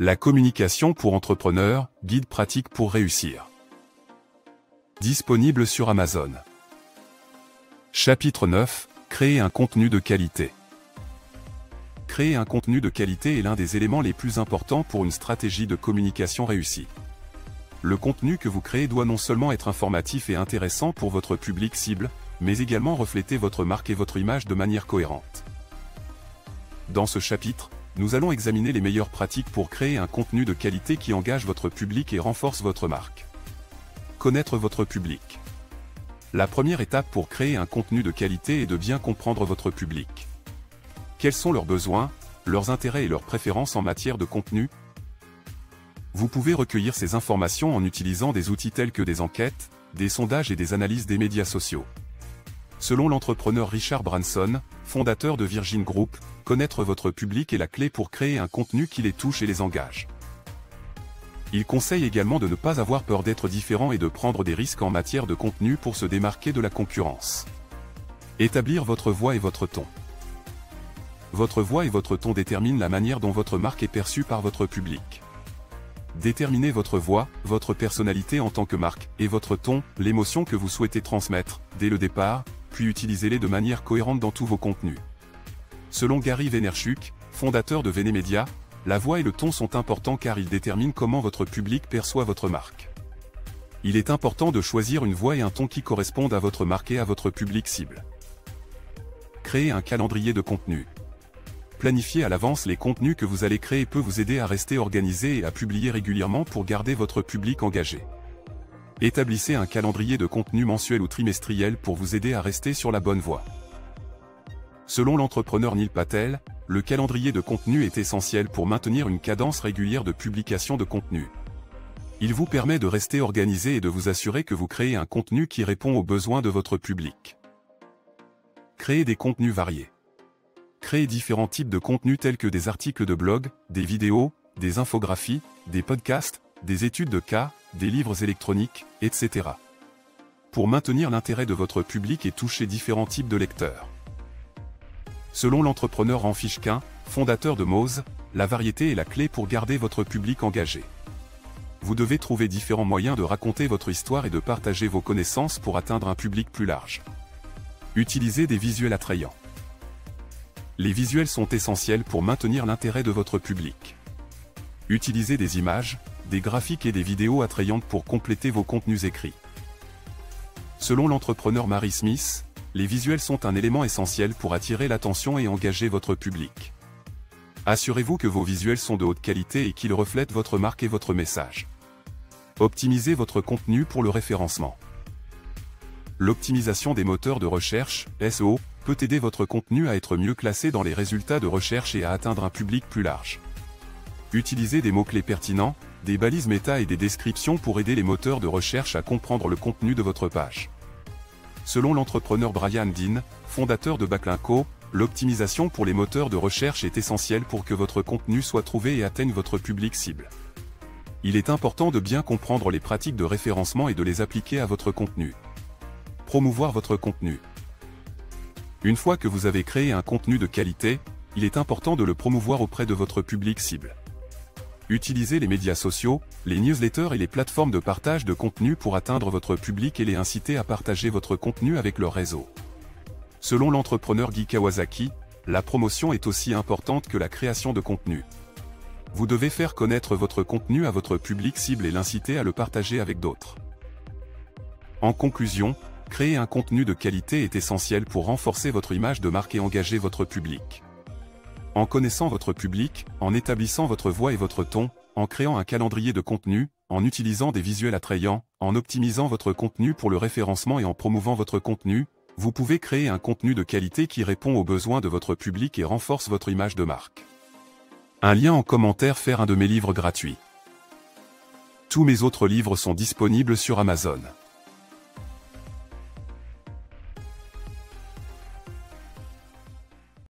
La communication pour entrepreneurs, guide pratique pour réussir. Disponible sur Amazon. Chapitre 9, créer un contenu de qualité. Créer un contenu de qualité est l'un des éléments les plus importants pour une stratégie de communication réussie. Le contenu que vous créez doit non seulement être informatif et intéressant pour votre public cible, mais également refléter votre marque et votre image de manière cohérente. Dans ce chapitre, nous allons examiner les meilleures pratiques pour créer un contenu de qualité qui engage votre public et renforce votre marque. Connaître votre public. La première étape pour créer un contenu de qualité est de bien comprendre votre public. Quels sont leurs besoins, leurs intérêts et leurs préférences en matière de contenu? Vous pouvez recueillir ces informations en utilisant des outils tels que des enquêtes, des sondages et des analyses des médias sociaux. Selon l'entrepreneur Richard Branson, fondateur de Virgin Group, connaître votre public est la clé pour créer un contenu qui les touche et les engage. Il conseille également de ne pas avoir peur d'être différent et de prendre des risques en matière de contenu pour se démarquer de la concurrence. Établir votre voix et votre ton. Votre voix et votre ton déterminent la manière dont votre marque est perçue par votre public. Déterminez votre voix, votre personnalité en tant que marque, et votre ton, l'émotion que vous souhaitez transmettre, dès le départ, puis utilisez-les de manière cohérente dans tous vos contenus. Selon Gary Vaynerchuk, fondateur de VaynerMedia, la voix et le ton sont importants car ils déterminent comment votre public perçoit votre marque. Il est important de choisir une voix et un ton qui correspondent à votre marque et à votre public cible. Créer un calendrier de contenu. Planifier à l'avance les contenus que vous allez créer peut vous aider à rester organisé et à publier régulièrement pour garder votre public engagé. Établissez un calendrier de contenu mensuel ou trimestriel pour vous aider à rester sur la bonne voie. Selon l'entrepreneur Neil Patel, le calendrier de contenu est essentiel pour maintenir une cadence régulière de publication de contenu. Il vous permet de rester organisé et de vous assurer que vous créez un contenu qui répond aux besoins de votre public. Créer des contenus variés. Créer différents types de contenus tels que des articles de blog, des vidéos, des infographies, des podcasts, des études de cas, des livres électroniques, etc. Pour maintenir l'intérêt de votre public et toucher différents types de lecteurs. Selon l'entrepreneur Rand Fishkin, fondateur de Moz, la variété est la clé pour garder votre public engagé. Vous devez trouver différents moyens de raconter votre histoire et de partager vos connaissances pour atteindre un public plus large. Utilisez des visuels attrayants. Les visuels sont essentiels pour maintenir l'intérêt de votre public. Utilisez des images, des graphiques et des vidéos attrayantes pour compléter vos contenus écrits. Selon l'entrepreneur Mary Smith, les visuels sont un élément essentiel pour attirer l'attention et engager votre public. Assurez-vous que vos visuels sont de haute qualité et qu'ils reflètent votre marque et votre message. Optimisez votre contenu pour le référencement. L'optimisation des moteurs de recherche, SEO, peut aider votre contenu à être mieux classé dans les résultats de recherche et à atteindre un public plus large. Utilisez des mots-clés pertinents, des balises méta et des descriptions pour aider les moteurs de recherche à comprendre le contenu de votre page. Selon l'entrepreneur Brian Dean, fondateur de Backlinko, l'optimisation pour les moteurs de recherche est essentielle pour que votre contenu soit trouvé et atteigne votre public cible. Il est important de bien comprendre les pratiques de référencement et de les appliquer à votre contenu. Promouvoir votre contenu. Une fois que vous avez créé un contenu de qualité, il est important de le promouvoir auprès de votre public cible. Utilisez les médias sociaux, les newsletters et les plateformes de partage de contenu pour atteindre votre public et les inciter à partager votre contenu avec leur réseau. Selon l'entrepreneur Guy Kawasaki, la promotion est aussi importante que la création de contenu. Vous devez faire connaître votre contenu à votre public cible et l'inciter à le partager avec d'autres. En conclusion, créer un contenu de qualité est essentiel pour renforcer votre image de marque et engager votre public. En connaissant votre public, en établissant votre voix et votre ton, en créant un calendrier de contenu, en utilisant des visuels attrayants, en optimisant votre contenu pour le référencement et en promouvant votre contenu, vous pouvez créer un contenu de qualité qui répond aux besoins de votre public et renforce votre image de marque. Un lien en commentaire vers un de mes livres gratuits. Tous mes autres livres sont disponibles sur Amazon.